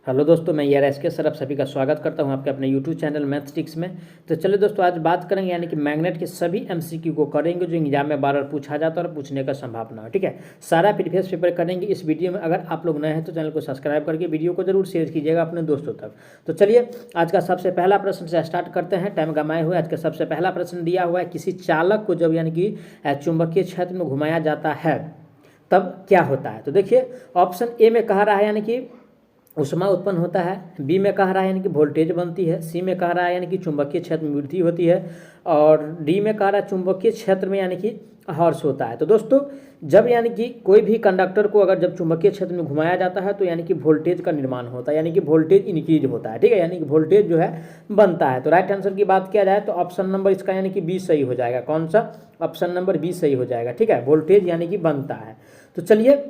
Hello दोस्तों, मैं यार एस के सर आप सभी का स्वागत करता हूं आपके अपने यूट्यूब चैनल मैथस्टिक्स में। तो चलिए दोस्तों, आज बात करेंगे यानी कि मैग्नेट के सभी एमसीक्यू को करेंगे जो एग्जाम में बार बार पूछा जाता है और पूछने का संभावना है। ठीक है, सारा प्रीवियस पेपर करेंगे इस वीडियो में। अगर आप लोग नए हैं तो चैनल को सब्सक्राइब करके वीडियो को जरूर शेयर कीजिएगा अपने दोस्तों तक। तो चलिए आज का सबसे पहला प्रश्न से स्टार्ट करते हैं, टाइम गमाए हुए। आज का सबसे पहला प्रश्न दिया हुआ है, किसी चालक को जब यानी कि चुंबकीय क्षेत्र में घुमाया जाता है तब क्या होता है। तो देखिए, ऑप्शन ए में कह रहा है यानी कि ऊष्मा उत्पन्न होता है, बी में कह रहा है यानी कि वोल्टेज बनती है, सी में कह रहा है यानी कि चुंबकीय क्षेत्र में वृद्धि होती है, और डी में कह रहा है चुंबकीय क्षेत्र में यानी कि हर्ष होता है। तो दोस्तों, जब यानी कि कोई भी कंडक्टर को अगर जब चुंबकीय क्षेत्र में घुमाया जाता है तो यानी कि वोल्टेज का निर्माण होता है, यानी कि वोल्टेज इंक्रीज होता है। ठीक है, यानी कि वोल्टेज जो है बनता है। तो राइट आंसर की बात किया जाए तो ऑप्शन नंबर इसका यानी कि बी सही हो जाएगा। कौन सा? ऑप्शन नंबर बी सही हो जाएगा। ठीक है, वोल्टेज यानी कि बनता है। तो चलिए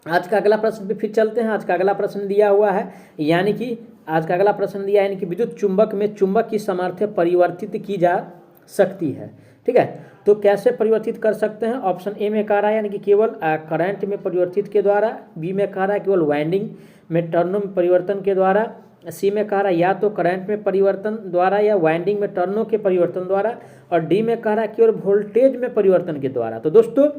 आज का अगला प्रश्न पे फिर चलते हैं। आज का अगला प्रश्न दिया हुआ है यानी कि आज का अगला प्रश्न दिया है यानी कि विद्युत चुंबक में चुंबक की सामर्थ्य परिवर्तित की जा सकती है। ठीक है, तो कैसे परिवर्तित कर सकते हैं? ऑप्शन ए में कह रहा है यानी कि केवल करंट में परिवर्तित के द्वारा, बी में कह रहा है केवल वाइंडिंग में टर्नों में परिवर्तन के द्वारा, सी में कह रहा है या तो करंट में परिवर्तन द्वारा या वाइंडिंग में टर्नों के परिवर्तन द्वारा, और डी में कह रहा है केवल वोल्टेज में परिवर्तन के द्वारा। तो दोस्तों,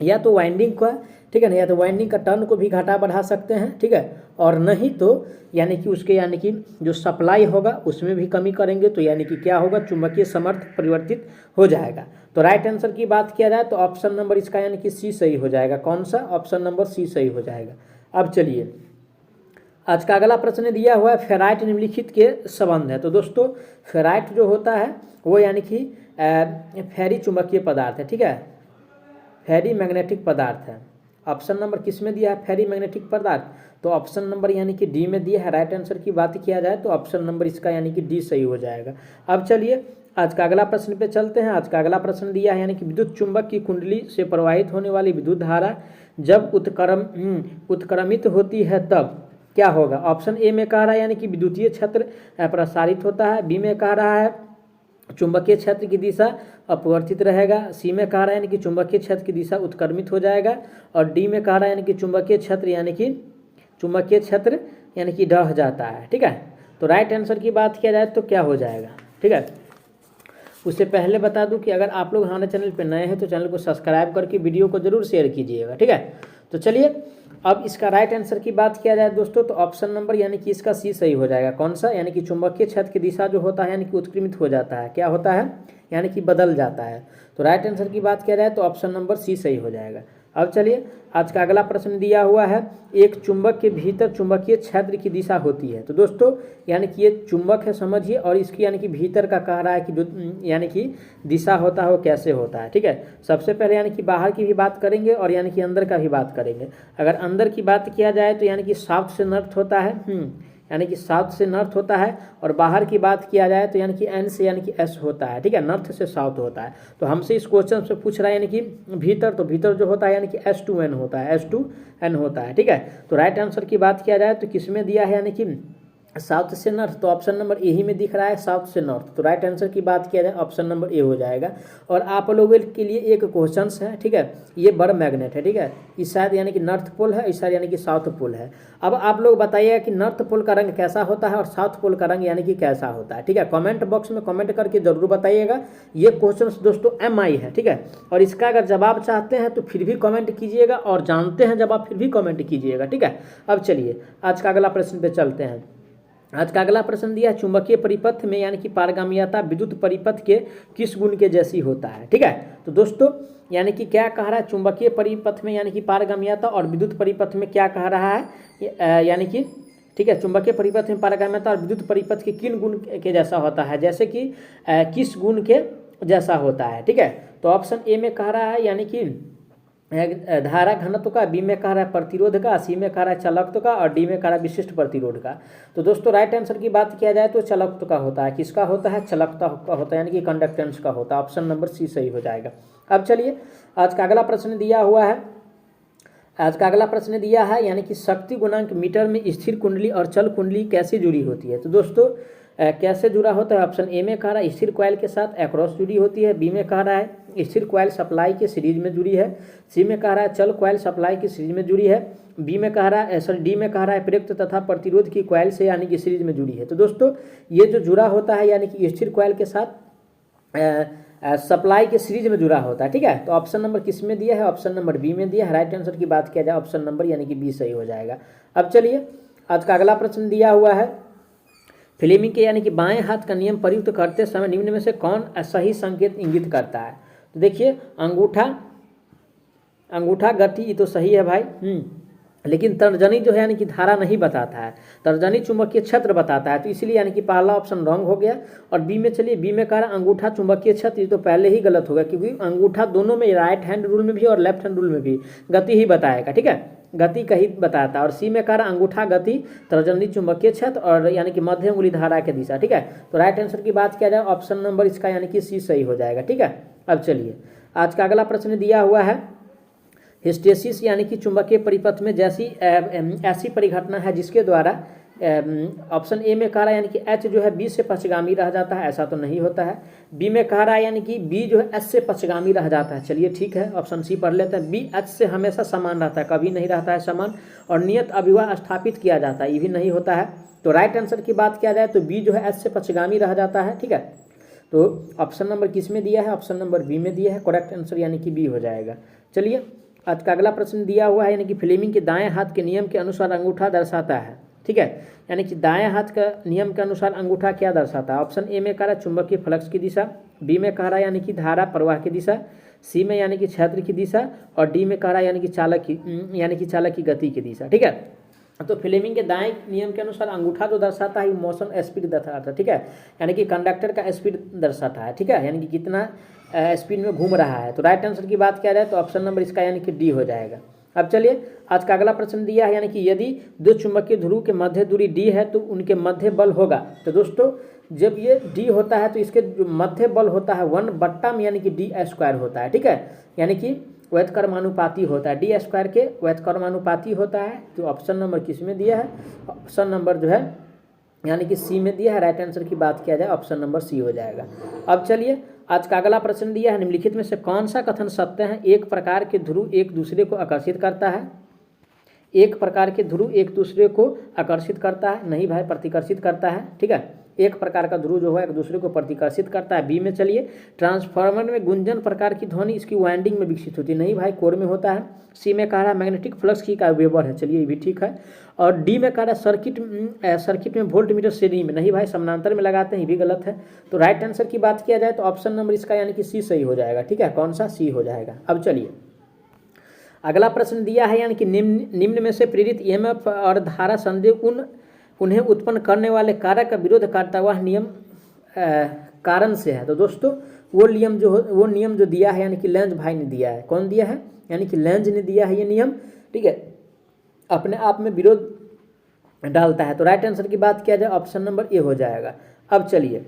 या तो वाइंडिंग का, ठीक है ना, या तो वाइंडिंग का टर्न को भी घटा बढ़ा सकते हैं। ठीक है, और नहीं तो यानी कि उसके यानी कि जो सप्लाई होगा उसमें भी कमी करेंगे तो यानी कि क्या होगा, चुंबकीय सामर्थ्य परिवर्तित हो जाएगा। तो राइट आंसर की बात किया जाए तो ऑप्शन नंबर इसका यानी कि सी सही हो जाएगा। कौन सा? ऑप्शन नंबर सी सही हो जाएगा। अब चलिए आज का अगला प्रश्न दिया हुआ है, फेराइट निम्नलिखित के संबंध है। तो दोस्तों, फेराइट जो होता है वो यानी कि फेरी चुंबकीय पदार्थ है। ठीक है, फेरी मैग्नेटिक पदार्थ है। ऑप्शन नंबर किस में दिया है? फेरी मैग्नेटिक पदार्थ। तो ऑप्शन नंबर यानी कि डी में दिया है। राइट आंसर की बात किया जाए तो ऑप्शन नंबर इसका यानी कि डी सही हो जाएगा। अब चलिए आज का अगला प्रश्न पे चलते हैं। आज का अगला प्रश्न दिया है यानी कि विद्युत चुंबक की कुंडली से प्रवाहित होने वाली विद्युत धारा जब उत्क्रमित होती है तब क्या होगा। ऑप्शन ए में कह रहा है यानी कि विद्युतीय क्षेत्र प्रसारित होता है, बी में कह रहा है चुंबकीय क्षेत्र की दिशा अपवर्तित रहेगा, सी में कह रहा है यानी कि चुंबकीय क्षेत्र की दिशा उत्क्रमित हो जाएगा, और डी में कह रहा है यानी कि चुंबकीय क्षेत्र यानी कि ढह जाता है। ठीक है, तो राइट आंसर की बात किया जाए तो क्या हो जाएगा। ठीक है, उससे पहले बता दूं कि अगर आप लोग हमारे चैनल पर नए हैं तो चैनल को सब्सक्राइब करके वीडियो को जरूर शेयर कीजिएगा। ठीक है, तो चलिए अब इसका राइट आंसर की बात किया जाए दोस्तों तो ऑप्शन नंबर यानी कि इसका सी सही हो जाएगा। कौन सा? यानी कि चुंबकीय क्षेत्र की दिशा जो होता है यानी कि उत्क्रमित हो जाता है। क्या होता है? यानी कि बदल जाता है। तो राइट आंसर की बात किया जाए तो ऑप्शन नंबर सी सही हो जाएगा। अब चलिए आज का अगला प्रश्न दिया हुआ है, एक चुंबक के भीतर चुंबकीय क्षेत्र की दिशा होती है। तो दोस्तों, यानी कि ये चुंबक है समझिए, और इसकी यानी कि भीतर का कह रहा है कि जो यानी कि दिशा होता है वो कैसे होता है। ठीक है, सबसे पहले यानी कि बाहर की भी बात करेंगे और यानी कि अंदर का भी बात करेंगे। अगर अंदर की बात किया जाए तो यानी कि साउथ से नॉर्थ होता है, यानी कि साउथ से नॉर्थ होता है, और बाहर की बात किया जाए तो यानी कि एन से यानी कि एस होता है। ठीक है, नॉर्थ से साउथ होता है। तो हमसे इस क्वेश्चन से पूछ रहा है यानी कि भीतर, तो भीतर जो होता है यानी कि एस टू एन होता है, एस टू एन होता है। ठीक है, तो राइट आंसर की बात किया जाए तो किसमें दिया है यानी कि साउथ से नॉर्थ, तो ऑप्शन नंबर ए ही में दिख रहा है, साउथ से नॉर्थ। तो राइट आंसर की बात किया जाए ऑप्शन नंबर ए हो जाएगा। और आप लोगों के लिए एक क्वेश्चन है। ठीक है, ये बड़ मैग्नेट है। ठीक है, इस साइड यानी कि नॉर्थ पोल है, इस साइड यानी कि साउथ पोल है। अब आप लोग बताइएगा कि नॉर्थ पोल का रंग कैसा होता है और साउथ पोल का रंग यानी कि कैसा होता है। ठीक है, कमेंट बॉक्स में कमेंट करके जरूर बताइएगा। ये क्वेश्चन दोस्तों MI है। ठीक है, और इसका अगर जवाब चाहते हैं तो फिर भी कमेंट कीजिएगा, और जानते हैं जवाब फिर भी कमेंट कीजिएगा। ठीक है, अब चलिए आज का अगला प्रश्न पे चलते हैं। आज का अगला प्रश्न दिया है, चुंबकीय परिपथ में यानी कि पारगम्यता विद्युत परिपथ के किस गुण के जैसी होता है। ठीक है, तो दोस्तों यानी कि क्या कह रहा है, चुंबकीय परिपथ में यानी कि पारगम्यता और विद्युत परिपथ में क्या कह रहा है, यानी कि ठीक है, चुंबकीय परिपथ में पारगम्यता और विद्युत परिपथ के किन गुण के जैसा होता है, जैसे कि किस गुण के जैसा होता है। ठीक है, तो ऑप्शन ए में कह रहा है यानी कि धारा घनत्व का, बी में कह रहा है प्रतिरोध का, सी में कह रहा है चालकत्व का, और डी में कह रहा है विशिष्ट प्रतिरोध का। तो दोस्तों राइट आंसर की बात किया जाए तो चालकत्व का होता है। किसका होता है? चालकत्व का होता है, यानी कि कंडक्टेंस का होता है। ऑप्शन नंबर सी सही हो जाएगा। अब चलिए आज का अगला प्रश्न दिया हुआ है। आज का अगला प्रश्न दिया है यानी कि शक्ति गुणांक मीटर में स्थिर कुंडली और चल कुंडली कैसे जुड़ी होती है। तो दोस्तों कैसे जुड़ा होता है? ऑप्शन ए में कह रहा है स्थिर कॉइल के साथ एक्रॉस जुड़ी होती है, बी में कह रहा है स्थिर कॉइल सप्लाई की सीरीज में जुड़ी है, सी में कह रहा है चल कॉइल सप्लाई की सीरीज में जुड़ी है, बी में कह रहा है, सॉरी डी में कह रहा है प्रयुक्त तथा प्रतिरोध की कॉइल से यानी कि सीरीज में जुड़ी है। तो दोस्तों ये जो जुड़ा होता है यानी कि स्थिर कॉइल के साथ सप्लाई के सीरीज में जुड़ा होता है, ठीक है। तो ऑप्शन नंबर किस में दिया है, ऑप्शन नंबर बी में दिया है। राइट आंसर की बात किया जाए ऑप्शन नंबर यानी कि बी सही हो जाएगा। अब चलिए आज का अगला प्रश्न दिया हुआ है, फ्लेमिंग के यानी कि बाएं हाथ का नियम प्रयुक्त करते समय निम्न में से कौन सही संकेत इंगित करता है। तो देखिए अंगूठा गति ये तो सही है भाई, लेकिन तर्जनी जो है यानी कि धारा नहीं बताता है, तर्जनी चुंबकीय क्षेत्र बताता है। तो इसलिए यानी कि पहला ऑप्शन रॉन्ग हो गया। और बी में चलिए, बी में कह रहा अंगूठा चुंबकीय क्षेत्र, ये तो पहले ही गलत होगा क्योंकि अंगूठा दोनों में राइट हैंड रूल में भी और लेफ्ट हैंड रूल में भी गति ही बताएगा, ठीक है, गति का ही बताता है। और सी में कह रहा अंगूठा गति तर्जनी चुंबकीय क्षेत्र और यानी कि मध्य अंगुली धारा के दिशा, ठीक है। तो राइट आंसर की बात किया जाए ऑप्शन नंबर इसका यानी कि सी सही हो जाएगा, ठीक है। अब चलिए आज का अगला प्रश्न दिया हुआ है, हिस्टेसिस यानी कि चुंबकीय परिपथ में जैसी ऐसी परिघटना है जिसके द्वारा ऑप्शन ए में कह रहा है यानी कि एच जो है बी से पक्षगामी रह जाता है, ऐसा तो नहीं होता है। बी में कह रहा है यानी कि बी जो है एच से पक्षगामी रह जाता है, चलिए ठीक है, ऑप्शन सी पढ़ लेते हैं। बी एच से हमेशा समान रहता है, कभी नहीं रहता है समान। और नियत अभिवाह स्थापित किया जाता है, ये भी नहीं होता है। तो राइट आंसर की बात किया जाए तो बी जो है एच से पक्षगामी रह जाता है, ठीक है। तो ऑप्शन नंबर किस में दिया है, ऑप्शन नंबर बी में दिया है, करेक्ट आंसर यानी कि बी हो जाएगा। चलिए आज का अगला प्रश्न दिया हुआ है, यानी कि फ्लेमिंग के दाएं हाथ के नियम के अनुसार अंगूठा दर्शाता है, ठीक है। यानी कि दाएं हाथ का नियम के अनुसार अंगूठा क्या दर्शाता है। ऑप्शन ए में कह रहा है चुंबकीय फ्लक्स की दिशा, बी में कह रहा है यानी कि धारा प्रवाह की दिशा, सी में यानी कि क्षेत्र की दिशा, और डी में कह रहा है यानी कि चालक की गति की दिशा, ठीक है। तो फ्लेमिंग के दाएं नियम के अनुसार अंगूठा जो दर्शाता है मोशन स्पीड दर्शाता है, ठीक है, यानी कि कंडक्टर का स्पीड दर्शाता है, ठीक है, यानी कि कितना स्पीड में घूम रहा है। तो राइट आंसर की बात किया जाए तो ऑप्शन नंबर इसका यानी कि डी हो जाएगा। अब चलिए आज का अगला प्रश्न दिया है, यानी कि यदि दो चुंबकीय ध्रुव के मध्य दूरी डी है तो उनके मध्य बल होगा। तो दोस्तों जब ये डी होता है तो इसके जो मध्य बल होता है 1/m यानी कि डी स्क्वायर होता है, ठीक है, यानी कि व्युत्क्रमानुपाती होता है, डी स्क्वायर के व्युत्क्रमानुपाती होता है। तो ऑप्शन नंबर किस में दिया है, ऑप्शन नंबर जो है यानी कि सी में दिया है। राइट आंसर की बात किया जाए ऑप्शन नंबर सी हो जाएगा। अब चलिए आज का अगला प्रश्न दिया है, निम्नलिखित में से कौन सा कथन सत्य है। एक प्रकार के ध्रुव एक दूसरे को आकर्षित करता है, एक प्रकार के ध्रुव एक दूसरे को आकर्षित करता है, नहीं भाई प्रतिकर्षित करता है, ठीक है। एक प्रकार का ध्रुव जो है एक दूसरे को प्रतिकर्षित करता है। बी में चलिए ट्रांसफार्मर में गुंजन प्रकार की ध्वनि इसकी वाइंडिंग में विकसित होती है, नहीं भाई कोर में होता है। सी में कह रहा है मैग्नेटिक फ्लक्स की का वेबर है, चलिए ये भी ठीक है। और डी में कह रहा है सर्किट में वोल्ट मीटर श्रेणी में, नहीं भाई समानांतर में लगाते हैं, ये भी गलत है। तो राइट आंसर की बात किया जाए तो ऑप्शन नंबर इसका यानी कि सी सही हो जाएगा, ठीक है, कौन सा, सी हो जाएगा। अब चलिए अगला प्रश्न दिया है, यानी कि निम्न में से प्रेरित ईएमएफ और धारा संदेह उन्हें उत्पन्न करने वाले कारक का विरोध करता हुआ नियम कारण से है। तो दोस्तों वो नियम जो दिया है यानी कि लेंज भाई ने दिया है, कौन दिया है, यानी कि लेंज ने दिया है ये नियम, ठीक है, अपने आप में विरोध डालता है। तो राइट आंसर की बात किया जाए ऑप्शन नंबर ए हो जाएगा। अब चलिए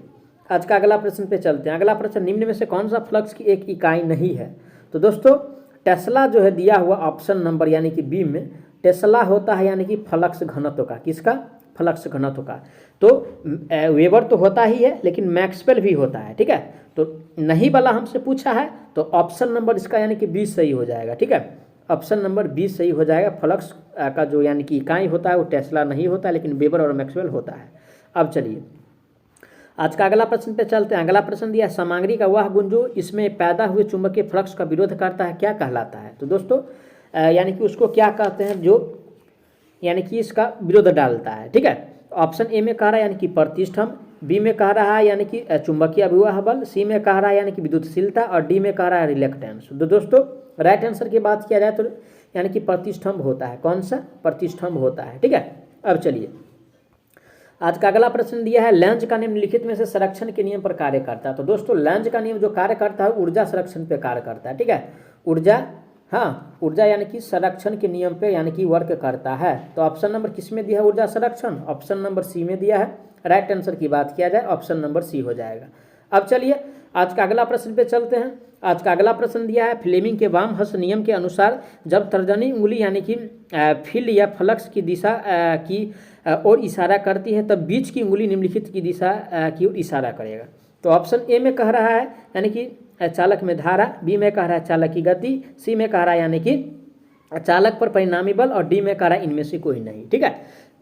आज का अगला प्रश्न पे चलते हैं। अगला प्रश्न, निम्न में से कौन सा फ्लक्स की एक इकाई नहीं है। तो दोस्तों टेस्ला जो है दिया हुआ ऑप्शन नंबर यानी कि बी में, टेस्ला होता है यानी कि फ्लक्स घनत्व का, किसका, फ्लक्स घनत्व का। तो वेबर तो होता ही है लेकिन मैक्सवेल भी होता है, ठीक है। तो नहीं वाला हमसे पूछा है तो ऑप्शन नंबर इसका यानी कि बी सही हो जाएगा, ठीक है, ऑप्शन नंबर बी सही हो जाएगा। फ्लक्स का जो यानी कि इकाई होता है वो टेस्ला नहीं होता है लेकिन वेबर और मैक्सवेल होता है। अब चलिए आज का अगला प्रश्न पे चलते हैं। अगला प्रश्न दिया, सामग्री का वह गुण जो इसमें पैदा हुए चुंबकीय फ्लक्स का विरोध करता है क्या कहलाता है। तो दोस्तों यानी कि उसको क्या कहते हैं जो यानी कि इसका विरोध डालता है, ठीक है। ऑप्शन ए में कह रहा है यानी कि प्रतिष्ठम, बी में कह रहा है यानी कि चुंबकीय अभिवाह बल, सी में कह रहा है यानी कि विद्युतशीलता, और डी में कह रहा है रिलेक्टेंस। तो दोस्तों राइट आंसर की बात किया जाए तो यानी कि प्रतिष्ठम्भ होता है, कौन सा, प्रतिष्ठम्भ होता है, ठीक है। अब चलिए आज का अगला प्रश्न दिया है, लेंज का नियम निम्नलिखित में से संरक्षण के नियम पर कार्य करता है। तो दोस्तों लेंज का नियम जो कार्य करता है ऊर्जा संरक्षण पे कार्य करता है, ठीक है, ऊर्जा, हाँ ऊर्जा यानी कि संरक्षण के नियम पे यानी कि वर्क करता है। तो ऑप्शन नंबर किस में दिया है ऊर्जा संरक्षण, ऑप्शन नंबर सी में दिया है। राइट आंसर की बात किया जाए ऑप्शन नंबर सी हो जाएगा। अब चलिए आज का अगला प्रश्न पे चलते हैं। आज का अगला प्रश्न दिया है, फ्लेमिंग के वाम हस्त नियम के अनुसार जब तर्जनी उंगली यानी कि फील्ड या फ्लक्स की दिशा की ओर इशारा करती है तब बीच की उंगली निम्नलिखित की दिशा की ओर इशारा करेगा। तो ऑप्शन ए में कह रहा है यानी कि चालक में धारा, बी में कह रहा है चालक की गति, सी में कह रहा है यानी कि चालक पर परिणामी बल, और डी में कह रहा है इनमें से कोई नहीं। ठीक है,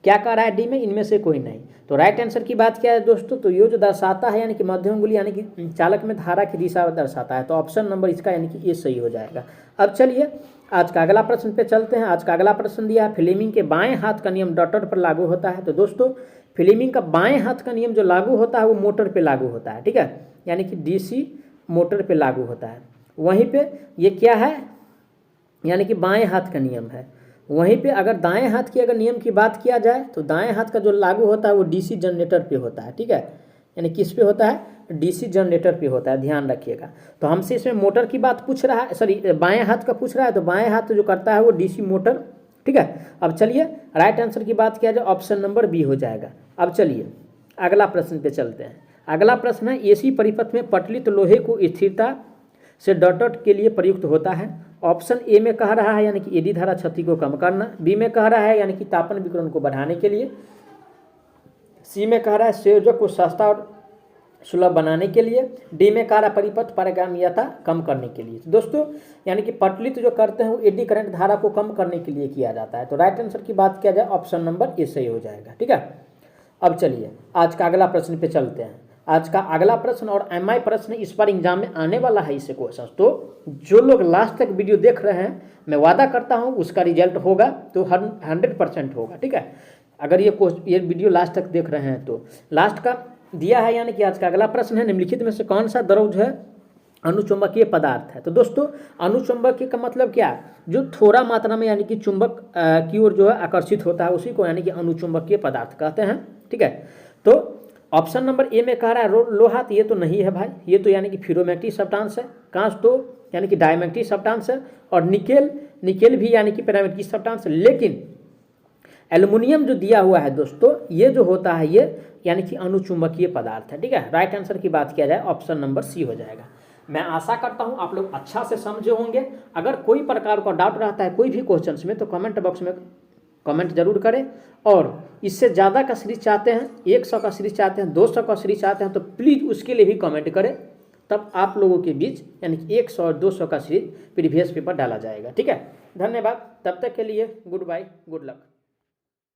क्या कह रहा है डी में, इनमें से कोई नहीं। तो राइट आंसर की बात क्या है दोस्तों, तो ये जो दर्शाता है यानी कि मध्यम अंगुली यानी कि चालक में धारा की दिशा दर्शाता है, तो ऑप्शन नंबर इसका यानी कि ये सही हो जाएगा। अब चलिए आज का अगला प्रश्न पे चलते हैं। आज का अगला प्रश्न दिया है, फ्लेमिंग के बाएं हाथ का नियम डॉटर पर लागू होता है। तो दोस्तों फ्लेमिंग का बाएं हाथ का नियम जो लागू होता है वो मोटर पे लागू होता है। ठीक है, यानी कि डीसी मोटर पे लागू होता है। वहीं पे ये क्या है, यानी कि बाएं हाथ का नियम है। वहीं पे अगर दाएं हाथ की अगर नियम की बात किया जाए तो दाएं हाथ का जो लागू होता है वो डीसी जनरेटर पे होता है। ठीक है, यानी किस पे होता है, डीसी जनरेटर पे होता है, ध्यान रखिएगा। तो हमसे इसमें मोटर की बात पूछ रहा है, सॉरी बाएं हाथ का पूछ रहा है, तो बाएं हाथ जो करता है वो डीसी मोटर। ठीक है, अब चलिए राइट आंसर की बात किया जाए ऑप्शन नंबर बी हो जाएगा। अब चलिए अगला प्रश्न पे चलते हैं। अगला प्रश्न है, एसी परिपथ में पटलित लोहे को स्थिरता से डॉट के लिए प्रयुक्त होता है। ऑप्शन ए में कह रहा है यानी कि एडी धारा क्षति को कम करना, बी में कह रहा है यानी कि तापन विकिरण को बढ़ाने के लिए, सी में कह रहा है संयोजक को सस्ता और सुलभ बनाने के लिए, डी में कह रहा है परिपथ पारगम्यता कम करने के लिए। तो दोस्तों यानी कि पटलित जो करते हैं वो एडी करंट धारा को कम करने के लिए किया जाता है। तो राइट आंसर की बात किया जाए ऑप्शन नंबर ए सही हो जाएगा। ठीक है, अब चलिए आज का अगला प्रश्न पे चलते हैं। आज का अगला प्रश्न और एमआई प्रश्न इस बार एग्जाम में आने वाला है इससे क्वेश्चन। तो जो लोग लास्ट तक वीडियो देख रहे हैं मैं वादा करता हूं उसका रिजल्ट होगा तो 100% होगा। ठीक है, अगर ये वीडियो लास्ट तक देख रहे हैं तो लास्ट का दिया है, यानी कि आज का अगला प्रश्न है, निम्नलिखित में से कौन सा द्रव जो है अनुचुंबकीय पदार्थ है। तो दोस्तों अनुचुंबकीय का मतलब क्या है, जो थोड़ा मात्रा में यानी कि चुंबक की ओर जो है आकर्षित होता है उसी को यानी कि अनुचुंबकीय पदार्थ कहते हैं। ठीक है, तो ऑप्शन नंबर ए में कह रहा है लोहा, तो ये तो नहीं है भाई, ये तो यानी कि फेरोमैग्नेटिक सब्सटेंस है। कांच तो यानी कि डायमैग्नेटिक सब्सटेंस है, और निकेल भी यानी कि पैरामैग्नेटिक सब्सटेंस है। लेकिन एल्युमिनियम जो दिया हुआ है दोस्तों ये जो होता है ये यानी कि अनुचुंबकीय पदार्थ है। ठीक है, राइट आंसर की बात किया जाए ऑप्शन नंबर सी हो जाएगा। मैं आशा करता हूं आप लोग अच्छा से समझे होंगे। अगर कोई प्रकार का डाउट रहता है कोई भी क्वेश्चन में तो कमेंट बॉक्स में कमेंट जरूर करें, और इससे ज़्यादा का सीरीज चाहते हैं, 100 का सीरीज चाहते हैं, 200 का सीरीज चाहते हैं तो प्लीज़ उसके लिए भी कमेंट करें, तब आप लोगों के बीच यानी कि 100 और 200 का सीरीज प्रीवियस पेपर डाला जाएगा। ठीक है, धन्यवाद, तब तक के लिए गुड बाय, गुड लक।